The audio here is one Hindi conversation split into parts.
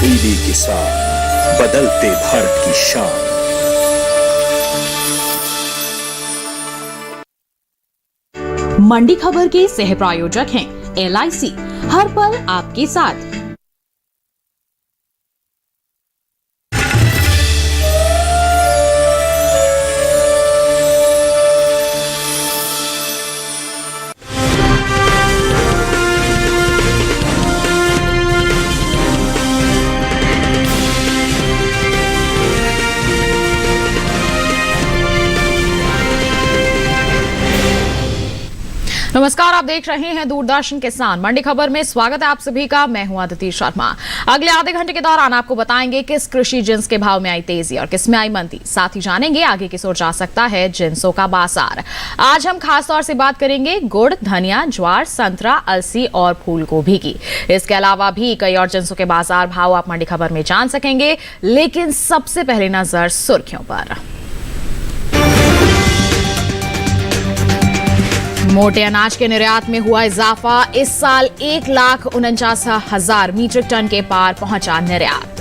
तब्दीली के साथ बदलते भारत की शान। मंडी खबर के सह प्रायोजक हैं LIC, हर पल आपके साथ। नमस्कार, आप देख रहे हैं दूरदर्शन किसान मंडी खबर में। स्वागत है आप सभी का। मैं हूं अदिति शर्मा। अगले आधे घंटे के दौरान आपको बताएंगे किस कृषि जिन्स के भाव में आई तेजी और किस में आई मंदी। साथ ही जानेंगे आगे किस ओर जा सकता है जिन्सों का बाजार। आज हम खास तौर से बात करेंगे गुड़, धनिया, ज्वार, संतरा, अलसी और फूल गोभी की। इसके अलावा भी कई और जिन्सों के बाजार भाव आप मंडी खबर में जान सकेंगे, लेकिन सबसे पहले नजर सुर्खियों पर। मोटे अनाज के निर्यात में हुआ इजाफा। इस साल 1,49,000 मीट्रिक टन के पार पहुंचा निर्यात।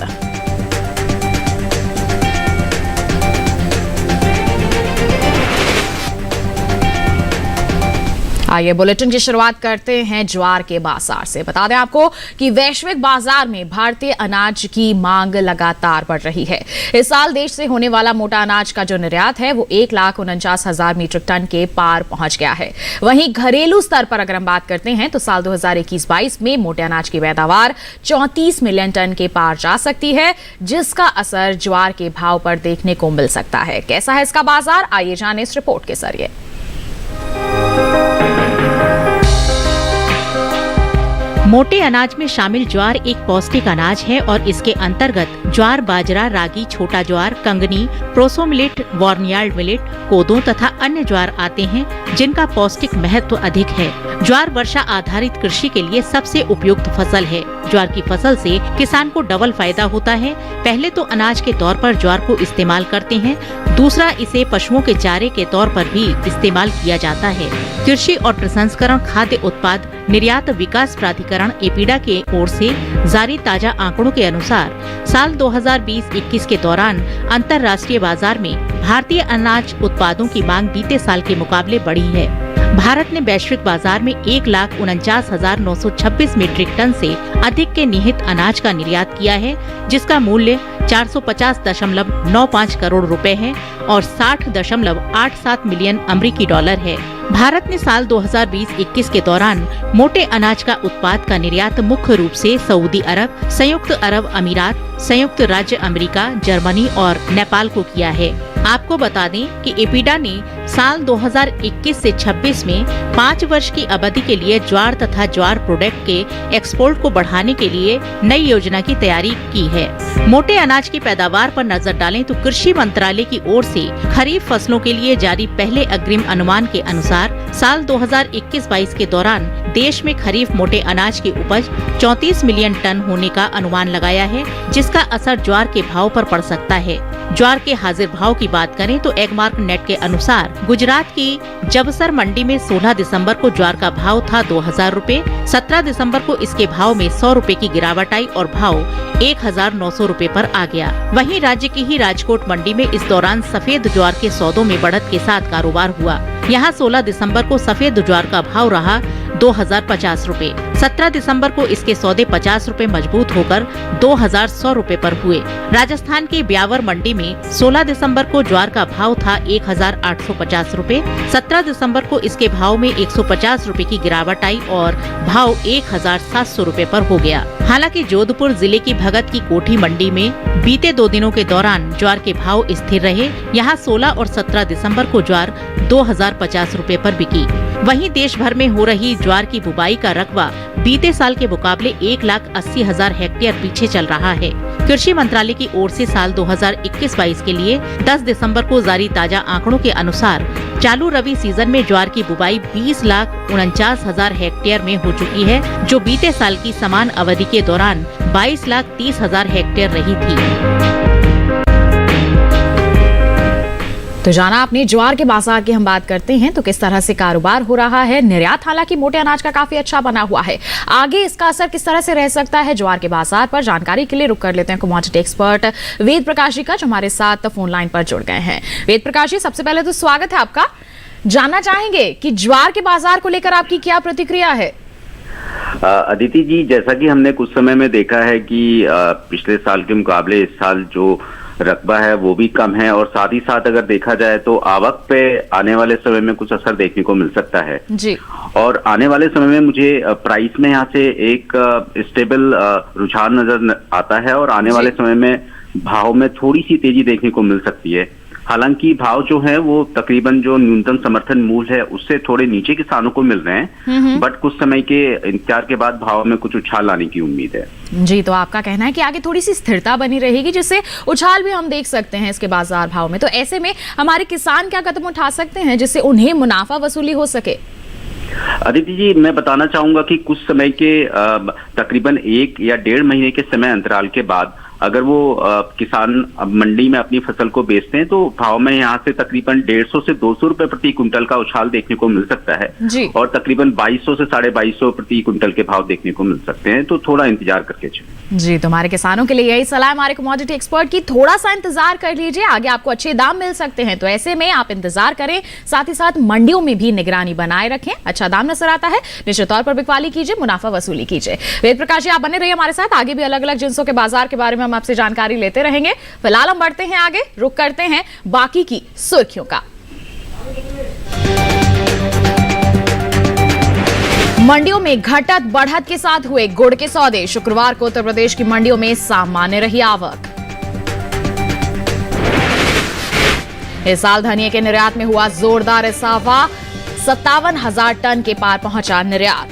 आइए बुलेटिन की शुरुआत करते हैं ज्वार के बाजार से। बता दें आपको कि वैश्विक बाजार में भारतीय अनाज की मांग लगातार बढ़ रही है। इस साल देश से होने वाला मोटा अनाज का जो निर्यात है वो 1,49,000 मीट्रिक टन के पार पहुंच गया है। वहीं घरेलू स्तर पर अगर हम बात करते हैं तो साल 2021-22 में मोटे अनाज की पैदावार 34 मिलियन टन के पार जा सकती है, जिसका असर ज्वार के भाव पर देखने को मिल सकता है। कैसा है इसका बाजार, आइए जानें इस रिपोर्ट के जरिए। मोटे अनाज में शामिल ज्वार एक पौष्टिक अनाज है और इसके अंतर्गत ज्वार, बाजरा, रागी, छोटा ज्वार, कंगनी, प्रोसो मिलेट, बॉर्नयार्ड मिलेट, कोदो तथा अन्य ज्वार आते हैं, जिनका पौष्टिक महत्व अधिक है। ज्वार वर्षा आधारित कृषि के लिए सबसे उपयुक्त फसल है। ज्वार की फसल से किसान को डबल फायदा होता है। पहले तो अनाज के तौर पर ज्वार को इस्तेमाल करते हैं, दूसरा इसे पशुओं के चारे के तौर पर भी इस्तेमाल किया जाता है। कृषि और प्रसंस्करण खाद्य उत्पाद निर्यात विकास प्राधिकरण एपीडा के ओर से जारी ताजा आंकड़ों के अनुसार साल 2020-21 के दौरान अंतर्राष्ट्रीय बाजार में भारतीय अनाज उत्पादों की मांग बीते साल के मुकाबले बढ़ी है। भारत ने वैश्विक बाजार में 1,49,926 मीट्रिक टन से अधिक के निहित अनाज का निर्यात किया है, जिसका मूल्य 450.95 करोड़ रुपए है और 60.87 मिलियन अमेरिकी डॉलर है। भारत ने साल 2020-21 के दौरान मोटे अनाज का उत्पाद का निर्यात मुख्य रूप से सऊदी अरब, संयुक्त अरब अमीरात, संयुक्त राज्य अमेरिका, जर्मनी और नेपाल को किया है। आपको बता दें कि एपीडा ने साल 2021 से 26 में 5 वर्ष की अवधि के लिए ज्वार तथा ज्वार प्रोडक्ट के एक्सपोर्ट को बढ़ाने के लिए नई योजना की तैयारी की है। मोटे अनाज की पैदावार पर नजर डालें तो कृषि मंत्रालय की ओर से खरीफ फसलों के लिए जारी पहले अग्रिम अनुमान के अनुसार साल 2021-22 के दौरान देश में खरीफ मोटे अनाज की उपज 34 मिलियन टन होने का अनुमान लगाया है, जिसका असर ज्वार के भाव पर पड़ सकता है। ज्वार के हाजिर भाव की बात करें तो एगमार्क नेट के अनुसार गुजरात की जबसर मंडी में 16 दिसंबर को ज्वार का भाव था 2,000 रूपए। 17 दिसंबर को इसके भाव में 100 रूपए की गिरावट आई और भाव 1,900 रूपए पर आ गया। वहीं राज्य की ही राजकोट मंडी में इस दौरान सफेद ज्वार के सौदों में बढ़त के साथ कारोबार हुआ। यहाँ 16 दिसंबर को सफेद ज्वार का भाव रहा 2,050 रूपए। 17 दिसंबर को इसके सौदे 50 रूपए मजबूत होकर 2,100 रूपए पर हुए। राजस्थान के ब्यावर मंडी में 16 दिसंबर को ज्वार का भाव था 1,850 रूपए। 17 दिसंबर को इसके भाव में 150 रूपए की गिरावट आई और भाव 1,700 रूपए पर हो गया। हालांकि जोधपुर जिले की भगत की कोठी मंडी में बीते 2 दिनों के दौरान ज्वार के भाव स्थिर रहे। यहाँ 16 और 17 दिसंबर को ज्वार 2,050 रूपए पर बिकी। वहीं देश भर में हो रही ज्वार की बुवाई का रकबा बीते साल के मुकाबले 1,80,000 हेक्टेयर पीछे चल रहा है। कृषि मंत्रालय की ओर से साल 2021-22 के लिए 10 दिसंबर को जारी ताजा आंकड़ों के अनुसार चालू रबी सीजन में ज्वार की बुवाई 20,49,000 हेक्टेयर में हो चुकी है, जो बीते साल की समान अवधि के दौरान 22,30,000 हेक्टेयर रही थी। तो जाना आपने ज्वार के बाजार की हम बात करते हैं तो किस तरह से कारोबार हो रहा है। निर्यात हालांकि मोटे अनाज का काफी अच्छा बना हुआ है, आगे इसका असर किस तरह से रह सकता है ज्वार के बाजार पर, जानकारी के लिए रुक कर लेते हैं कमोडिटी एक्सपर्ट वेद प्रकाश जी का, जो हमारे साथ फोन लाइन पर जुड़ गए हैं। वेद प्रकाश जी, सबसे पहले तो स्वागत है आपका। जानना चाहेंगे कि ज्वार के बाजार को लेकर आपकी क्या प्रतिक्रिया है। अदिति जी, जैसा कि हमने कुछ समय में देखा है कि पिछले साल के मुकाबले इस साल जो रकबा है वो भी कम है, और साथ ही साथ अगर देखा जाए तो आवक पे आने वाले समय में कुछ असर देखने को मिल सकता है जी। और आने वाले समय में मुझे प्राइस में यहाँ से एक स्टेबल रुझान नजर आता है, और आने वाले समय में भाव में थोड़ी सी तेजी देखने को मिल सकती है। हालांकि भाव जो है वो तकरीबन जो न्यूनतम समर्थन मूल्य है उससे थोड़े नीचे किसानों को मिल रहे हैं, बट कुछ समय के इंतजार के बाद भाव में कुछ उछाल लाने की उम्मीद है। जी, तो आपका कहना है कि आगे थोड़ी सी स्थिरता बनी रहेगी, जिससे उछाल भी हम देख सकते हैं इसके बाजार भाव में। तो ऐसे में हमारे किसान क्या कदम उठा सकते हैं जिससे उन्हें मुनाफा वसूली हो सके। अदिति जी, मैं बताना चाहूंगा कि कुछ समय के तकरीबन 1 या 1.5 महीने के समय अंतराल के बाद अगर वो किसान मंडी में अपनी फसल को बेचते हैं तो भाव में यहाँ से तकरीबन 150 से 200 रुपए प्रति कुंटल का उछाल देखने को मिल सकता है जी। और तकरीबन 2200 से 2250 प्रति कुंटल के भाव देखने को मिल सकते हैं, तो थोड़ा इंतजार करके चलिए। जी, तुम्हारे किसानों के लिए यही सलाह हमारे कमोडिटी एक्सपर्ट की, थोड़ा सा इंतजार कर लीजिए, आगे आपको अच्छे दाम मिल सकते हैं। तो ऐसे में आप इंतजार करें, साथ ही साथ मंडियों में भी निगरानी बनाए रखें। अच्छा दाम नजर आता है, निश्चित तौर पर बिकवाली कीजिए, मुनाफा वसूली कीजिए। वेद प्रकाश जी, आप बने रहिए हमारे साथ, आगे भी अलग अलग जिनसों के बाजार के बारे में हम आपसे जानकारी लेते रहेंगे। फिलहाल हम बढ़ते हैं आगे, रुक करते हैं बाकी की सुर्खियों का। मंडियों में घटत बढ़त के साथ हुए गुड़ के सौदे, शुक्रवार को उत्तर प्रदेश की मंडियों में सामान्य रही आवक। इस साल धनिये के निर्यात में हुआ जोरदार इजाफा, 57,000 टन के पार पहुंचा निर्यात।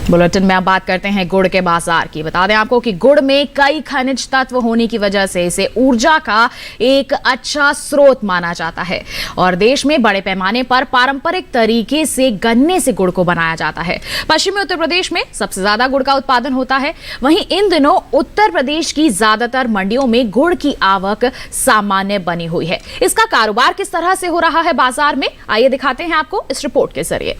बुलेटिन में अब बात करते हैं गुड़ के बाजार की। बता दें आपको कि गुड़ में कई खनिज तत्व होने की वजह से इसे ऊर्जा का एक अच्छा स्रोत माना जाता है और देश में बड़े पैमाने पर पारंपरिक तरीके से गन्ने से गुड़ को बनाया जाता है। पश्चिमी उत्तर प्रदेश में सबसे ज्यादा गुड़ का उत्पादन होता है। वहीं इन दिनों उत्तर प्रदेश की ज्यादातर मंडियों में गुड़ की आवक सामान्य बनी हुई है। इसका कारोबार किस तरह से हो रहा है बाजार में, आइए दिखाते हैं आपको इस रिपोर्ट के जरिए।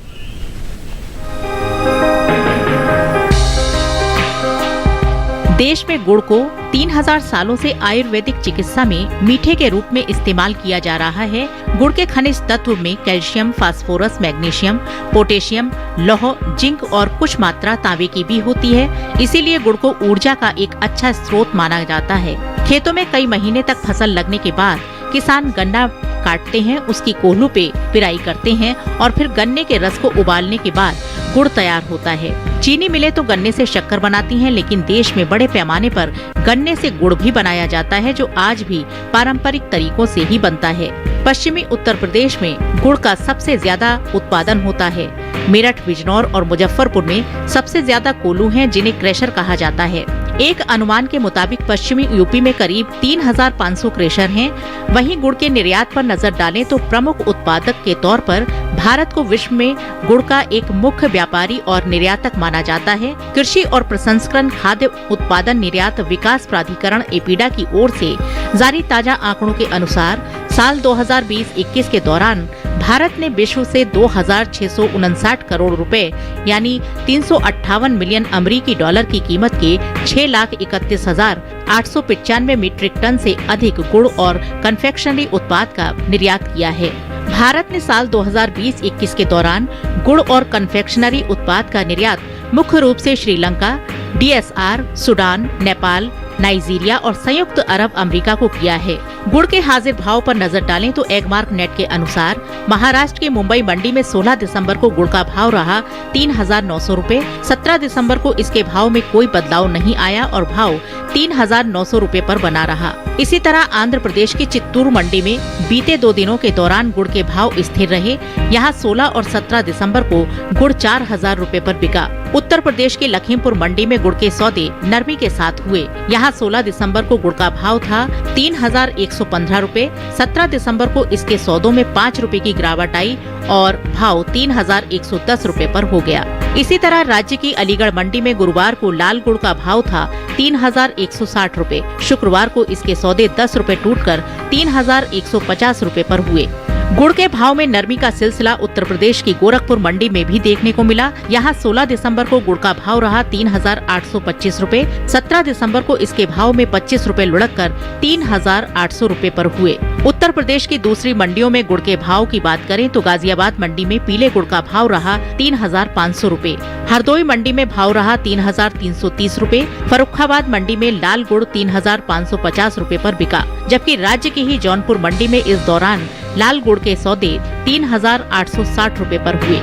देश में गुड़ को 3000 सालों से आयुर्वेदिक चिकित्सा में मीठे के रूप में इस्तेमाल किया जा रहा है। गुड़ के खनिज तत्व में कैल्शियम, फास्फोरस, मैग्नीशियम, पोटेशियम, लौह, जिंक और कुछ मात्रा तांबे की भी होती है। इसीलिए गुड़ को ऊर्जा का एक अच्छा स्रोत माना जाता है। खेतों में कई महीने तक फसल लगने के बाद किसान गन्ना काटते हैं, उसकी कोल्हू पे पिराई करते हैं और फिर गन्ने के रस को उबालने के बाद गुड़ तैयार होता है। चीनी मिलें तो गन्ने से शक्कर बनाती हैं, लेकिन देश में बड़े पैमाने पर गन्ने से गुड़ भी बनाया जाता है, जो आज भी पारंपरिक तरीकों से ही बनता है। पश्चिमी उत्तर प्रदेश में गुड़ का सबसे ज्यादा उत्पादन होता है। मेरठ, बिजनौर और मुजफ्फरपुर में सबसे ज्यादा कोल्हू हैं, जिन्हें क्रशर कहा जाता है। एक अनुमान के मुताबिक पश्चिमी यूपी में करीब 3500 क्रशर हैं। वहीं गुड़ के निर्यात पर नजर डालें तो प्रमुख उत्पादक के तौर पर भारत को विश्व में गुड़ का एक मुख्य व्यापारी और निर्यातक माना जाता है। कृषि और प्रसंस्करण खाद्य उत्पादन निर्यात विकास प्राधिकरण एपीडा की ओर से जारी ताजा आंकड़ों के अनुसार साल 2020-21 के दौरान भारत ने विश्व से 2659 करोड़ रुपए यानी 358 मिलियन अमेरिकी डॉलर की कीमत के 6,31,895 मीट्रिक टन से अधिक गुड़ और कन्फेक्शनरी उत्पाद का निर्यात किया है। भारत ने साल 2020-21 के दौरान गुड़ और कन्फेक्शनरी उत्पाद का निर्यात मुख्य रूप से Sri Lanka, DSR, Sudan, Nepal, Nigeria और संयुक्त अरब अमेरिका को किया है। गुड़ के हाजिर भाव पर नजर डालें तो एगमार्क नेट के अनुसार महाराष्ट्र के मुंबई मंडी में 16 दिसंबर को गुड़ का भाव रहा 3,900 रुपए। 17 दिसंबर को इसके भाव में कोई बदलाव नहीं आया और भाव 3,900 रुपए पर बना रहा। इसी तरह आंध्र प्रदेश की चित्तूर मंडी में बीते 2 दिनों के दौरान गुड़ के भाव स्थिर रहे। यहाँ 16 और 17 दिसंबर को गुड़ 4,000 रुपए पर बिका। उत्तर प्रदेश की लखीमपुर मंडी में गुड़ के सौदे नरमी के साथ हुए। यहाँ 16 दिसंबर को गुड़ का भाव था 3,115 रुपए। 17 दिसंबर को इसके सौदों में 5 रुपए की गिरावट आई और भाव 3,110 रुपए पर हो गया। इसी तरह राज्य की अलीगढ़ मंडी में गुरुवार को लाल गुड़ का भाव था 3,160 रुपए। शुक्रवार को इसके सौदे 10 रुपए टूटकर 3,150 रुपए पर हुए। गुड़ के भाव में नरमी का सिलसिला उत्तर प्रदेश की गोरखपुर मंडी में भी देखने को मिला। यहाँ 16 दिसंबर को गुड़ का भाव रहा 3,825 रुपए। 17 दिसंबर को इसके भाव में 25 रुपए लुढ़क कर 3,800 रुपए पर हुए। उत्तर प्रदेश की दूसरी मंडियों में गुड़ के भाव की बात करें तो गाजियाबाद मंडी में पीले गुड़ का भाव रहा 3,500 रुपए। हरदोई मंडी में भाव रहा 3,330 रुपए। फर्रुखाबाद मंडी में लाल गुड़ 3,550 रुपए पर बिका, जबकि राज्य की ही जौनपुर मंडी में इस दौरान लाल गुड़ के सौदे 3,860 रुपए पर हुए।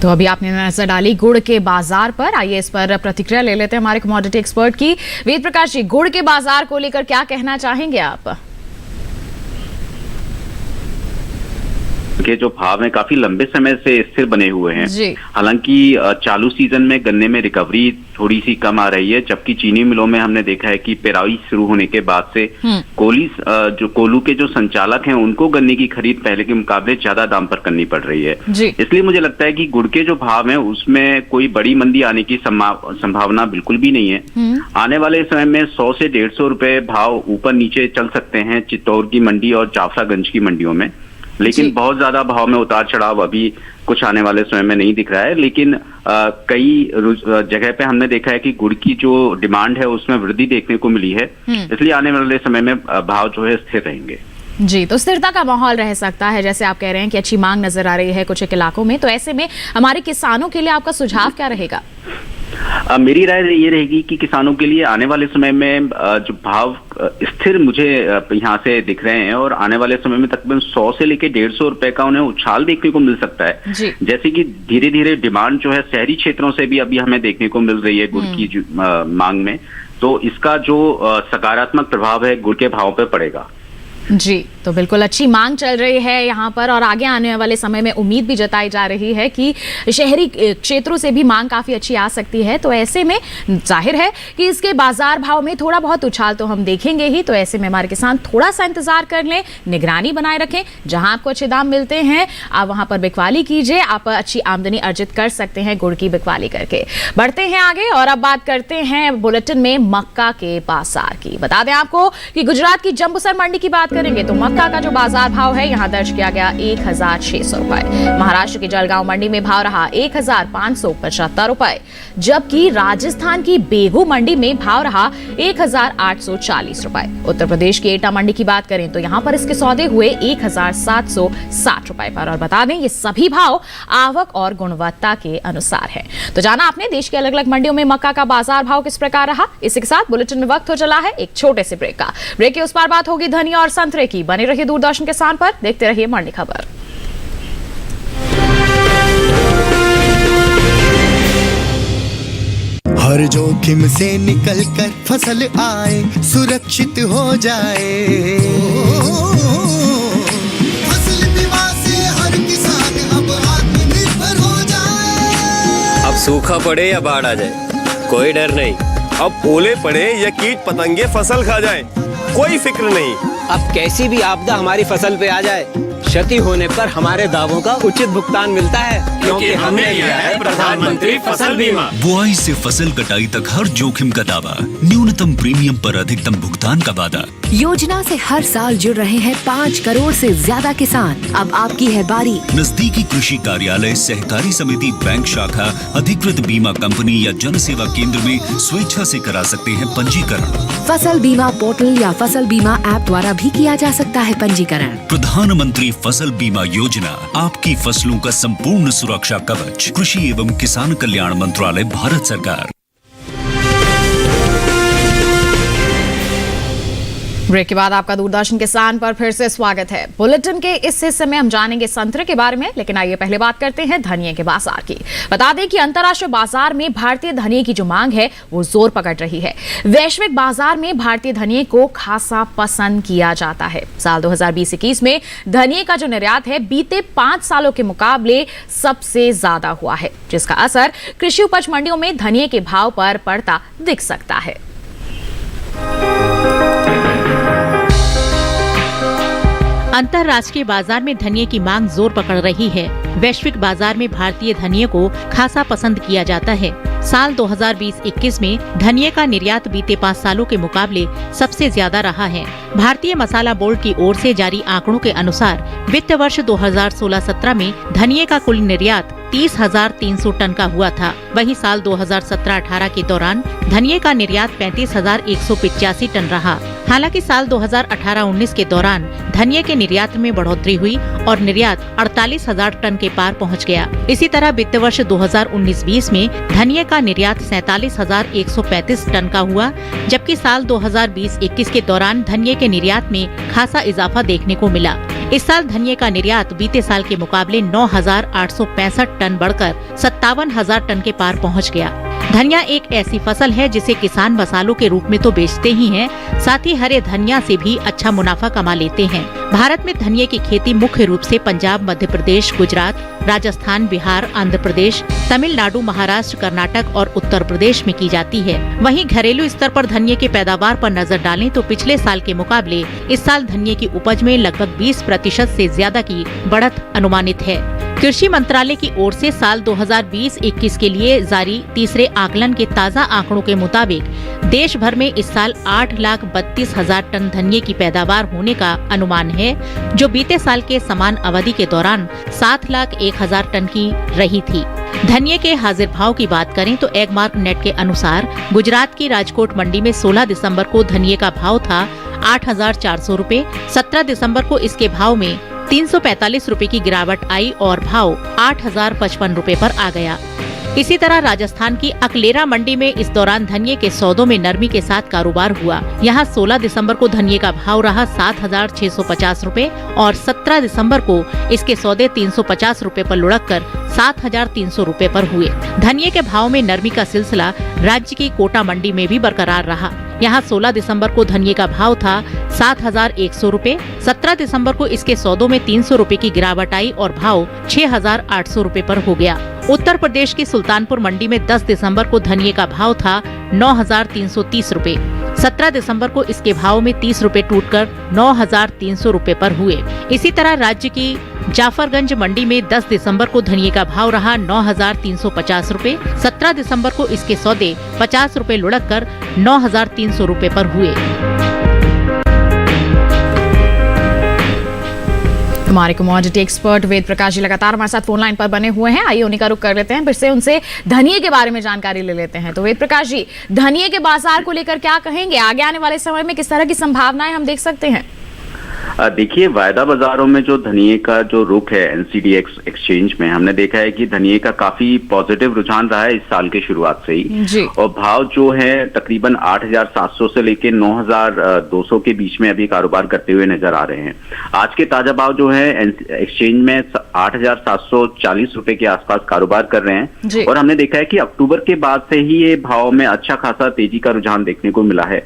तो अभी आपने नजर डाली गुड़ के बाजार पर। आइए इस पर प्रतिक्रिया ले लेते हैं हमारे कमोडिटी एक्सपर्ट की। वेद प्रकाश जी, गुड़ के बाजार को लेकर क्या कहना चाहेंगे आप? के जो भाव हैं काफी लंबे समय से स्थिर बने हुए हैं। हालांकि चालू सीजन में गन्ने में रिकवरी थोड़ी सी कम आ रही है, जबकि चीनी मिलों में हमने देखा है कि पेराई शुरू होने के बाद से कोलू के जो संचालक हैं उनको गन्ने की खरीद पहले के मुकाबले ज्यादा दाम पर करनी पड़ रही है। इसलिए मुझे लगता है कि गुड़ के जो भाव हैं उसमें कोई बड़ी मंदी आने की संभावना बिल्कुल भी नहीं है। आने वाले समय में 100 से 150 रुपए भाव ऊपर नीचे चल सकते हैं चित्तौड़ की मंडी और जाफरागंज की मंडियों में, लेकिन बहुत ज्यादा भाव में उतार चढ़ाव अभी कुछ आने वाले समय में नहीं दिख रहा है। लेकिन कई जगह पे हमने देखा है कि गुड़ की जो डिमांड है उसमें वृद्धि देखने को मिली है, इसलिए आने वाले समय में भाव जो है स्थिर रहेंगे। जी, तो स्थिरता का माहौल रह सकता है, जैसे आप कह रहे हैं कि अच्छी मांग नजर आ रही है कुछ एक इलाकों में, तो ऐसे में हमारे किसानों के लिए आपका सुझाव क्या रहेगा? मेरी राय ये रहेगी कि किसानों के लिए आने वाले समय में जो भाव स्थिर मुझे यहाँ से दिख रहे हैं और आने वाले समय में तकरीबन 100 से लेकर 150 रुपए का उन्हें उछाल देखने को मिल सकता है। जैसे कि धीरे धीरे डिमांड जो है शहरी क्षेत्रों से भी अभी हमें देखने को मिल रही है गुड़ की मांग में, तो इसका जो सकारात्मक प्रभाव है गुड़ के भाव पे पड़ेगा। जी, तो बिल्कुल अच्छी मांग चल रही है यहाँ पर और आगे आने वाले समय में उम्मीद भी जताई जा रही है कि शहरी क्षेत्रों से भी मांग काफी अच्छी आ सकती है। तो ऐसे में जाहिर है कि इसके बाजार भाव में थोड़ा बहुत उछाल तो हम देखेंगे ही। तो ऐसे में हमारे किसान थोड़ा सा इंतजार कर लें, निगरानी बनाए रखें, जहां आपको अच्छे दाम मिलते हैं आप वहां पर बिकवाली कीजिए। आप अच्छी आमदनी अर्जित कर सकते हैं गुड़ की बिकवाली करके। बढ़ते हैं आगे और अब बात करते हैं बुलेटिन में मक्का के बाजार की। बता दें आपको कि गुजरात की जंबूसर मंडी की बात करेंगे तो मक्का का जो बाजार भाव है यहां दर्ज किया गया 1,600 रुपए। महाराष्ट्र की जलगांव मंडी में भाव रहा 1,575 रुपए, जबकि राजस्थान की बेगू मंडी में भाव रहा 1,840 रुपए। उत्तर प्रदेश की एटा मंडी की बात करें तो यहां पर इसके सौदे हुए 1,760 रुपए पर। और बता दें ये सभी भाव आवक और गुणवत्ता के अनुसार है। तो जाना आपने देश की अलग अलग मंडियों में मक्का का बाजार भाव किस प्रकार रहा। इसी के साथ बुलेटिन में वक्त हो चला है एक छोटे से ब्रेक का। ब्रेक के उस पार बात होगी धनिया और संतरे की। बने रहिए दूरदर्शन किसान पर, देखते रहिए मंडी खबर। हर जोखिम से निकल कर फसल आए, सुरक्षित हो जाए। फसल बीमा से हर किसान अब आत्मनिर्भर हो जाए। अब सूखा पड़े या बाढ़ आ जाए कोई डर नहीं, अब ओले पड़े या कीट पतंगे फसल खा जाए कोई फिक्र नहीं। अब कैसी भी आपदा हमारी फसल पे आ जाए, क्षति होने पर हमारे दावों का उचित भुगतान मिलता है, क्योंकि हमने लिया है प्रधानमंत्री फसल बीमा। बुआई से फसल कटाई तक हर जोखिम का दावा, न्यूनतम प्रीमियम पर अधिकतम भुगतान का वादा। योजना से हर साल जुड़ रहे हैं 5 करोड़ से ज्यादा किसान। अब आपकी है बारी। नजदीकी कृषि कार्यालय, सहकारी समिति, बैंक शाखा, अधिकृत बीमा कंपनी या जन सेवा केंद्र में स्वेच्छा से करा सकते हैं पंजीकरण। फसल बीमा पोर्टल या फसल बीमा ऐप द्वारा भी किया जा सकता है पंजीकरण। प्रधानमंत्री फसल बीमा योजना, आपकी फसलों का संपूर्ण सुरक्षा कवच। कृषि एवं किसान कल्याण मंत्रालय, भारत सरकार। ब्रेक के बाद आपका दूरदर्शन किसान पर फिर से स्वागत है। बुलेटिन के इस हिस्से में हम जानेंगे संतरे के बारे में, लेकिन आइए पहले बात करते हैं धनिये के बाजार की। बता दें कि अंतर्राष्ट्रीय बाजार में भारतीय धनिये की जो मांग है वो जोर पकड़ रही है। वैश्विक बाजार में भारतीय धनिये को खासा पसंद किया जाता है। साल 2020-21 में धनिये का जो निर्यात है बीते 5 सालों के मुकाबले सबसे ज्यादा हुआ है, जिसका असर कृषि उपज मंडियों में धनिये के भाव पर पड़ता दिख सकता है। अंतर्राष्ट्रीय बाजार में धनिये की मांग जोर पकड़ रही है। वैश्विक बाजार में भारतीय धनिये को खासा पसंद किया जाता है। साल 2020-21 में धनिये का निर्यात बीते 5 सालों के मुकाबले सबसे ज्यादा रहा है। भारतीय मसाला बोर्ड की ओर से जारी आंकड़ों के अनुसार वित्त वर्ष 2016-17 में धनिये का कुल निर्यात 30,300 टन का हुआ था। वहीं साल 2017-18 के दौरान धनिये का निर्यात 35,185 टन रहा। हालांकि साल 2018-19 के दौरान धनिये के निर्यात में बढ़ोतरी हुई और निर्यात 48,000 टन के पार पहुंच गया। इसी तरह वित्त वर्ष 2019-20 में धनिये का निर्यात 47,135 टन का हुआ, जबकि साल 2020-21 के दौरान धनिये के निर्यात में खासा इजाफा देखने को मिला। इस साल धनिये का निर्यात बीते साल के मुकाबले 9,865 टन बढ़कर 57,000 टन के पार पहुंच गया। धनिया एक ऐसी फसल है जिसे किसान मसालों के रूप में तो बेचते ही हैं, साथ ही हरे धनिया से भी अच्छा मुनाफा कमा लेते हैं। भारत में धनिये की खेती मुख्य रूप से पंजाब, मध्य प्रदेश, गुजरात, राजस्थान, बिहार, आंध्र प्रदेश, तमिलनाडु, महाराष्ट्र, कर्नाटक और उत्तर प्रदेश में की जाती है। वहीं घरेलू स्तर पर धनिये की पैदावार पर नजर डालें तो पिछले साल के मुकाबले इस साल धनिये की उपज में लगभग 20% से ज्यादा की बढ़त अनुमानित है। कृषि मंत्रालय की ओर से साल 2020-21 के लिए जारी तीसरे आकलन के ताज़ा आंकड़ों के मुताबिक देश भर में इस साल 8,32,000 टन धनिये की पैदावार होने का अनुमान है, जो बीते साल के समान अवधि के दौरान 7,01,000 टन की रही थी। धनिये के हाजिर भाव की बात करें तो एगमार्क नेट के अनुसार गुजरात की राजकोट मंडी में 16 दिसंबर को धनिये का भाव था 8,400 रूपए। 17 दिसंबर को इसके भाव में 345 रूपए की गिरावट आई और भाव 8,055 रूपए पर आ गया। इसी तरह राजस्थान की अकलेरा मंडी में इस दौरान धनिये के सौदों में नरमी के साथ कारोबार हुआ। यहाँ 16 दिसंबर को धनिये का भाव रहा 7,650 रूपए और 17 दिसंबर को इसके सौदे 350 रूपए पर लुढ़क कर 7,300 रूपए पर हुए। धनिये के भाव में नरमी का सिलसिला राज्य की कोटा मंडी में भी बरकरार रहा। यहाँ 16 दिसंबर को धनिये का भाव था 7,100 रूपए। 17 दिसंबर को इसके सौदों में 300 रूपए की गिरावट आई और भाव 6,800 रूपए पर हो गया। उत्तर प्रदेश की सुल्तानपुर मंडी में 10 दिसंबर को धनिये का भाव था 9,330 रूपए। 17 दिसंबर को इसके भाव में 30 रूपए टूटकर 9,300 रूपए पर हुए। इसी तरह राज्य की जाफरगंज मंडी में 10 दिसंबर को धनिये का भाव रहा 9,350 रूपए। 17 दिसंबर को इसके सौदे 50 रूपए लुढ़क कर 9,300 रूपए पर हुए। हमारे कमोडिटी एक्सपर्ट वेद प्रकाश जी लगातार हमारे साथ फोन लाइन पर बने हुए हैं। आइए उन्हीं का रुख कर लेते हैं, फिर से उनसे धनिये के बारे में जानकारी ले लेते हैं। तो वेद प्रकाश जी, धनिये के बाजार को लेकर क्या कहेंगे? आगे आने वाले समय में किस तरह की संभावनाएं हम देख सकते हैं? देखिए, वायदा बाजारों में जो धनिये का जो रुख है एनसीडीएक्स एक्सचेंज में, हमने देखा है कि धनिये का काफी पॉजिटिव रुझान रहा है इस साल के शुरुआत से ही जी। और भाव जो है तकरीबन 8,700 से लेके 9,200 के बीच में अभी कारोबार करते हुए नजर आ रहे हैं। आज के ताजा भाव जो है एक्सचेंज में 8,740 रुपए के आसपास कारोबार कर रहे हैं और हमने देखा है कि अक्टूबर के बाद से ही ये भाव में अच्छा खासा तेजी का रुझान देखने को मिला है।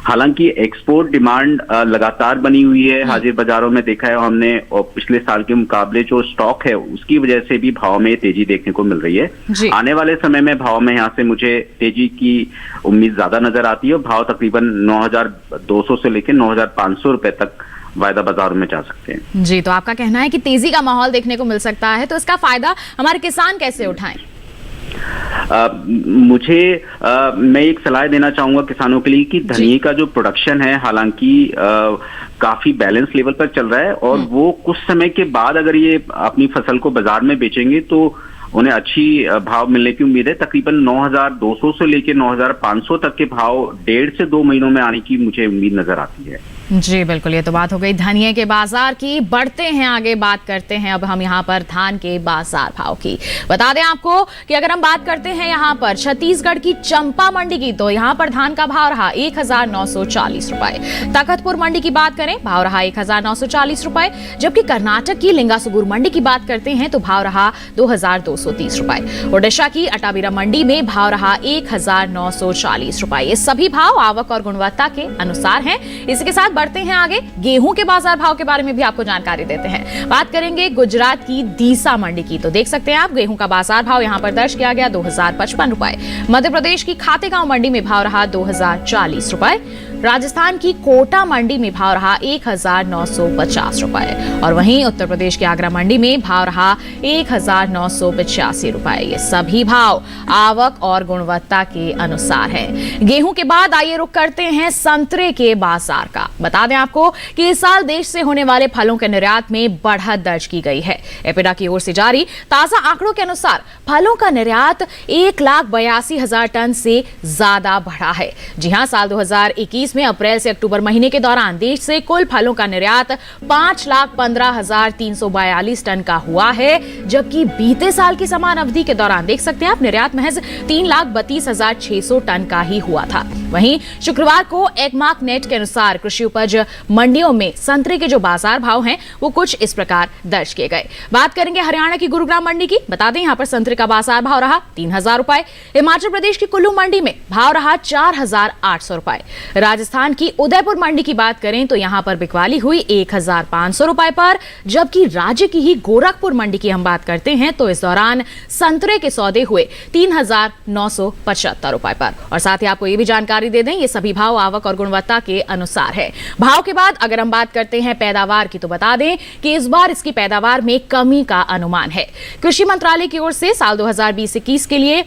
हालांकि एक्सपोर्ट डिमांड लगातार बनी हुई है हाजिर बाजारों में देखा है हमने, और पिछले साल के मुकाबले जो स्टॉक है उसकी वजह से भी भाव में तेजी देखने को मिल रही है। आने वाले समय में भाव में यहाँ से मुझे तेजी की उम्मीद ज्यादा नजर आती है और भाव तकरीबन 9,200 से लेकर 9,500 रुपए तक वायदा बाजारों में जा सकते हैं। जी, तो आपका कहना है कि तेजी का माहौल देखने को मिल सकता है, तो इसका फायदा हमारे किसान कैसे उठाएं? मैं एक सलाह देना चाहूंगा किसानों के लिए कि धनिये का जो प्रोडक्शन है हालांकि काफी बैलेंस लेवल पर चल रहा है और वो कुछ समय के बाद अगर ये अपनी फसल को बाजार में बेचेंगे तो उन्हें अच्छी भाव मिलने की उम्मीद है। तकरीबन 9,200 से लेकर 9,500 तक के भाव 1.5 से 2 महीनों में आने की मुझे उम्मीद नजर आती है। जी बिल्कुल, ये तो बात हो गई धनिये के बाजार की। बढ़ते हैं आगे, बात करते हैं अब हम यहाँ पर धान के बाजार भाव की। बता दें आपको कि अगर हम बात करते हैं यहाँ पर छत्तीसगढ़ की चंपा मंडी की, तो यहाँ पर धान का भाव रहा 1,940 रुपए। तखतपुर मंडी की बात करें, भाव रहा 1,940 रुपए। जबकि कर्नाटक की लिंगासुगुर मंडी की बात करते हैं तो भाव रहा 2,230 रुपए। ओडिशा की अटाबीरा मंडी में भाव रहा 1,940 रुपए। ये सभी भाव आवक और गुणवत्ता के अनुसार हैं। इसी के साथ बढ़ते हैं आगे, गेहूं के बाजार भाव के बारे में भी आपको जानकारी देते हैं। बात करेंगे गुजरात की दीसा मंडी की, तो देख सकते हैं आप गेहूं का बाजार भाव यहां पर दर्ज किया गया 2,055 रुपए। मध्य प्रदेश की खातेगांव मंडी में भाव रहा 2,040 रुपए। राजस्थान की कोटा मंडी में भाव रहा 1950 रुपए और वहीं उत्तर प्रदेश की आगरा मंडी में भाव रहा 1985 रुपए। ये सभी भाव आवक और गुणवत्ता के अनुसार है। गेहूं के बाद आइए रुक करते हैं संतरे के बाजार का। बता दें आपको कि इस साल देश से होने वाले फलों के निर्यात में बढ़त दर्ज की गई है। एपिडा की ओर से जारी ताजा आंकड़ों के अनुसार फलों का निर्यात 1,82,000 टन से ज्यादा बढ़ा है। जी हां, साल 2021 में अप्रैल से अक्टूबर महीने के दौरान देश से कुल फलों का निर्यात 5,15,342 टन का हुआ है, जबकि बीते साल की समान अवधि के दौरान देख सकते हैं आप निर्यात महज 3,32,600 टन का ही हुआ था। वहीं शुक्रवार को एकमार्क नेट के अनुसार कृषि उपज मंडियों में संतरे के जो बाजार भाव हैं वो कुछ इस प्रकार दर्ज किए गए। बात करेंगे हरियाणा की गुरुग्राम मंडी की। बता दें यहां पर संतरे का बाजार भाव रहा 3,000 रुपए। हिमाचल प्रदेश की कुल्लू मंडी में भाव रहा 4,800 रुपए। राजस्थान की उदयपुर मंडी की बात करें तो यहां पर बिकवाली हुई 1,500 रुपए पर, जबकि राज्य की ही गोरखपुर मंडी की हम बात करते हैं तो इस दौरान संतरे के सौदे हुए 3,975 रुपए पर। और साथ ही आपको ये भी जानकारी दे दें, ये सभी भाव आवक और गुणवत्ता के अनुसार है। भाव के बाद अगर हम बात करते हैं पैदावार की तो बता दें कि इस बार इसकी पैदावार में कमी का अनुमान है। कृषि मंत्रालय की ओर से साल 2020-21 के लिए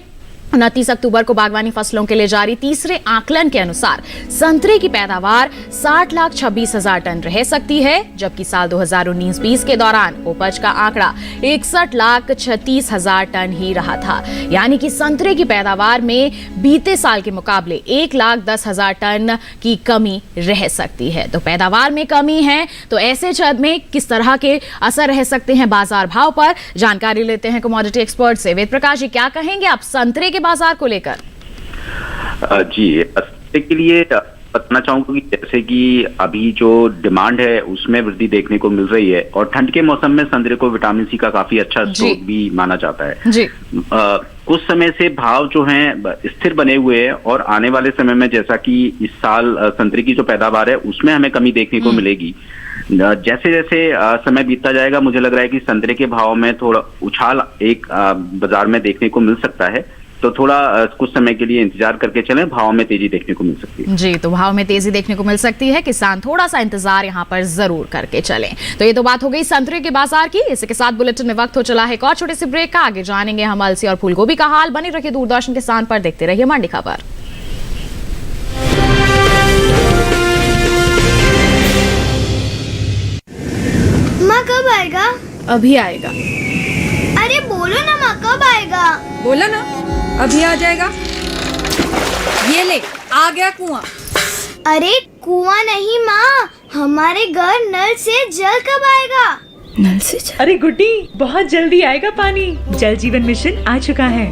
29 अक्टूबर को बागवानी फसलों के लिए जारी तीसरे आकलन के अनुसार संतरे की पैदावार 60,26,000 टन रह सकती है, जबकि साल 2019-20 के दौरान उपज का आंकड़ा 61,36,000 टन ही रहा था। यानी कि संतरे की पैदावार में बीते साल के मुकाबले 1,10,000 टन की कमी रह सकती है। तो पैदावार में कमी है तो ऐसे छद में किस तरह के असर रह सकते हैं बाजार भाव पर, जानकारी लेते हैं कमोडिटी एक्सपर्ट से। वेद प्रकाश जी, क्या कहेंगे आप संतरे के बाजार को लेकर? जी, संतरे के लिए बताना चाहूंगा कि जैसे कि अभी जो डिमांड है उसमें वृद्धि देखने को मिल रही है और ठंड के मौसम में संतरे को विटामिन सी का काफी अच्छा स्रोत भी माना जाता है। जी। कुछ समय से भाव जो हैं स्थिर बने हुए हैं और आने वाले समय में जैसा कि इस साल संतरे की जो पैदावार है उसमें हमें कमी देखने को मिलेगी। जैसे जैसे समय बीतता जाएगा मुझे लग रहा है कि संतरे के भाव में थोड़ा उछाल एक बाजार में देखने को मिल सकता है, तो थोड़ा कुछ समय के लिए इंतजार करके चलें, भाव में तेजी देखने को मिल सकती है। जी, तो भाव में तेजी देखने को मिल सकती है, किसान थोड़ा सा इंतजार यहाँ पर जरूर करके चलें। तो ये तो बात हो गई संतरे के बाजार की। इसी के साथ बुलेटिन में वक्त हो चला है एक और छोटे से ब्रेक का। आगे जानेंगे हम अलसी और फूलगोभी का हाल। बने रहिए दूरदर्शन किसान पर, देखते रहिए मंडी खबर। माँ कब आएगा? अभी आएगा। अरे बोलो ना माँ, कब आएगा? बोला ना, अभी आ जाएगा। ये ले, आ गया कुआं। अरे कुआं नहीं माँ, हमारे घर नल से जल कब आएगा? नल से जल? अरे गुड्डी, बहुत जल्दी आएगा पानी। जल जीवन मिशन आ चुका है।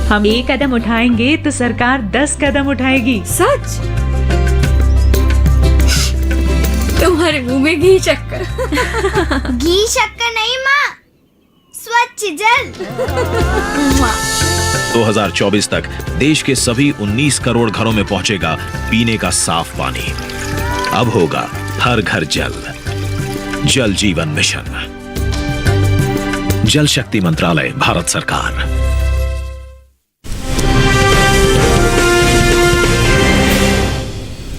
हम 1 कदम उठाएंगे तो सरकार 10 कदम उठाएगी। सच? तुम्हारे मुंह में घी शक्कर। घी शक्कर नहीं माँ, स्वच्छ जल। 2024 तक देश के सभी 19 करोड़ घरों में पहुंचेगा पीने का साफ पानी। अब होगा हर घर जल। जल जीवन मिशन, जल शक्ति मंत्रालय, भारत सरकार।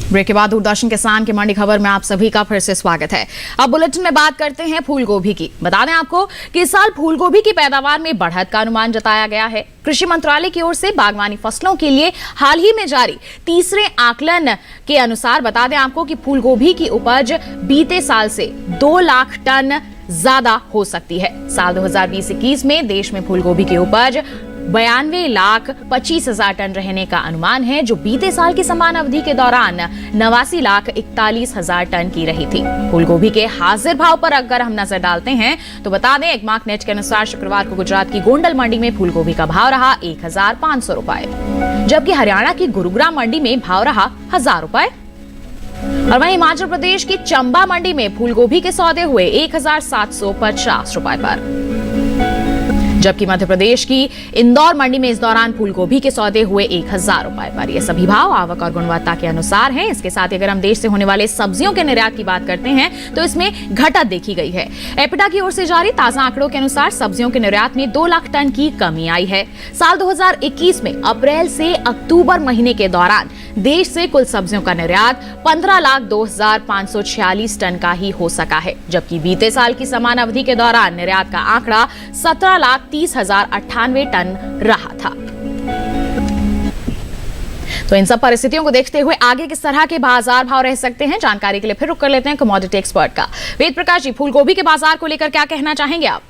ब्रेक के बाद दूरदर्शन किसान की मंडी खबर में आप सभी का फिर से स्वागत है। अब बुलेटिन में बात करते हैं फूलगोभी की। बता दें आपको कि इस साल फूलगोभी की पैदावार में बढ़त का अनुमान जताया गया है। कृषि मंत्रालय की ओर से बागवानी फसलों के लिए हाल ही में जारी तीसरे आकलन के अनुसार बता दें आपको कि फूलगोभी की उपज बीते साल से 2 लाख टन ज्यादा हो सकती है। साल 2020-21 में देश में फूलगोभी की उपज 92,25,000 टन रहने का अनुमान है, जो बीते साल की समान अवधि के दौरान 89,41,000 टन की रही थी। फूलगोभी के हाजिर भाव पर अगर हम नजर डालते हैं तो बता दें एकमार्क नेट के अनुसार शुक्रवार को गुजरात की गोंडल मंडी में फूलगोभी का भाव रहा 1,500 रुपए, जबकि हरियाणा की गुरुग्राम मंडी में भाव रहा 1,000 रुपए। और वहीं हिमाचल प्रदेश की चंबा मंडी में फूलगोभी के सौदे हुए 1,750 रुपए पर, जबकि मध्य प्रदेश की इंदौर मंडी में इस दौरान फूल गोभी के सौदे हुए 1000 रुपए पर। ये सभी भाव आवक और गुणवत्ता के अनुसार हैं। इसके साथ ही अगर हम देश से होने वाले सब्जियों के निर्यात की बात करते हैं तो इसमें घटत देखी गई है। एपिडा की ओर से जारी ताजा आंकड़ों के अनुसार सब्जियों के निर्यात में 2 लाख टन की कमी आई है। साल 2021 में अप्रैल से अक्टूबर महीने के दौरान देश से कुल सब्जियों का निर्यात 15,02,546 टन का ही हो सका है, जबकि बीते साल की समान अवधि के दौरान निर्यात का आंकड़ा 17,30,098 टन रहा था। तो इन सब परिस्थितियों को देखते हुए आगे किस तरह के बाजार भाव रह सकते हैं, जानकारी के लिए फिर रुक कर लेते हैं कमोडिटी एक्सपर्ट का। वेद प्रकाश जी, फूल गोभी के बाजार को लेकर क्या कहना चाहेंगे आप?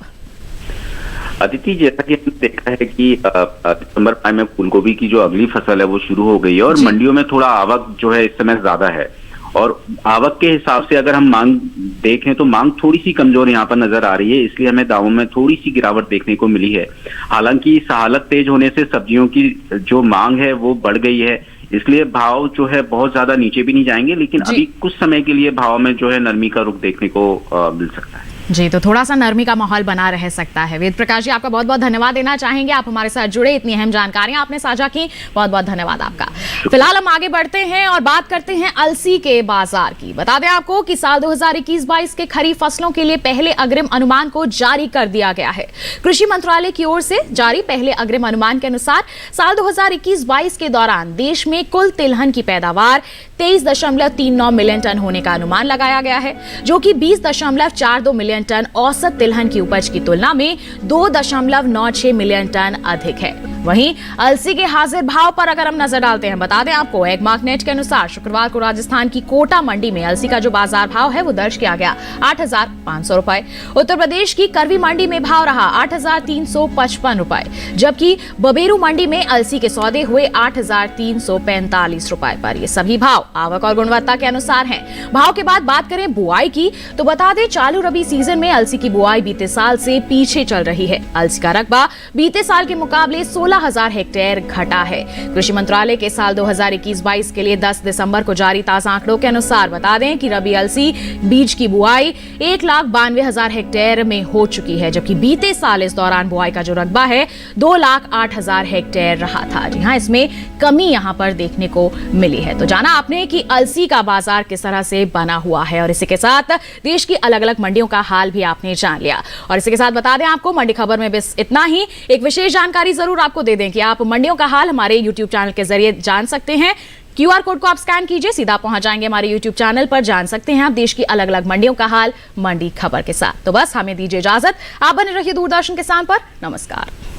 अदिति, जैसा कि हमने देखा है कि दिसंबर माह में फूलगोभी की जो अगली फसल है वो शुरू हो गई है और मंडियों में थोड़ा आवक जो है इस समय ज्यादा है। और आवक के हिसाब से अगर हम मांग देखें तो मांग थोड़ी सी कमजोर यहाँ पर नजर आ रही है, इसलिए हमें दामों में थोड़ी सी गिरावट देखने को मिली है। हालांकि इस हालत तेज होने से सब्जियों की जो मांग है वो बढ़ गई है, इसलिए भाव जो है बहुत ज्यादा नीचे भी नहीं जाएंगे, लेकिन अभी कुछ समय के लिए भाव में जो है नरमी का रुख देखने को मिल सकता है। जी, तो थोड़ा सा नरमी का माहौल बना रह सकता है। वेद प्रकाश जी, आपका बहुत बहुत धन्यवाद देना चाहेंगे, आप हमारे साथ जुड़े, इतनी अहम जानकारियां आपने साझा की, बहुत बहुत धन्यवाद आपका। फिलहाल हम आगे बढ़ते हैं और बात करते हैं अलसी के बाजार की। बता दें आपको कि साल 2021-22 के खरीफ फसलों के लिए पहले अग्रिम अनुमान को जारी कर दिया गया है। कृषि मंत्रालय की ओर से जारी पहले अग्रिम अनुमान के अनुसार साल 2021-22 के दौरान देश में कुल तिलहन की पैदावार 23.39 मिलियन टन होने का अनुमान लगाया गया है, जो कि 20.42 मिलियन टन औसत तिलहन की उपज की तुलना में 2.96 मिलियन टन अधिक है। वहीं अलसी के हाजिर भाव पर अगर हम नजर डालते हैं, बता दें आपको एगमार्कनेट के अनुसार शुक्रवार को राजस्थान की कोटा मंडी में अलसी का जो बाजार भाव है वो दर्ज किया गया 8,500 रुपए। उत्तर प्रदेश की करवी मंडी में भाव रहा 8,355 रुपए, जबकि बबेरू मंडी में अलसी के सौदे हुए 8,345 रुपए पर। ये सभी भाव आवक और गुणवत्ता के अनुसार हैं। भाव के बाद बात करें बुआई की तो बता दें चालू रबी सीजन में अलसी की बुआई बीते साल से पीछे चल रही है। अलसी का रकबा बीते साल के मुकाबले 16,000 हेक्टेयर घटा है। कृषि मंत्रालय के साल 2021-22 के लिए 10 दिसंबर को जारी ताजा आंकड़ों के अनुसार बता दें कि रबी अलसी बीज की बुआई 1,92,000 हेक्टेयर में हो चुकी है, जबकि बीते साल इस दौरान बुआई का जो रकबा है 2,08,000 हेक्टेयर रहा था। जी हाँ, इसमें कमी यहाँ पर देखने को मिली है। तो जाना आपने कि अलसी का बाजार किस तरह से बना हुआ है और इसी के साथ देश की अलग अलग मंडियों का हाल भी आपने जान लिया। और इसी के साथ बता दें आपको मंडी खबर में बस इतना ही। एक विशेष जानकारी जरूर आपको दे दें कि आप मंडियों का हाल हमारे YouTube चैनल के जरिए जान सकते हैं। QR कोड को आप स्कैन कीजिए, सीधा पहुंच जाएंगे हमारे YouTube चैनल पर। जान सकते हैं आप देश की अलग अलग मंडियों का हाल मंडी खबर के साथ। तो बस हमें दीजिए इजाजत, आप बने रहिए दूरदर्शन किसान पर। नमस्कार।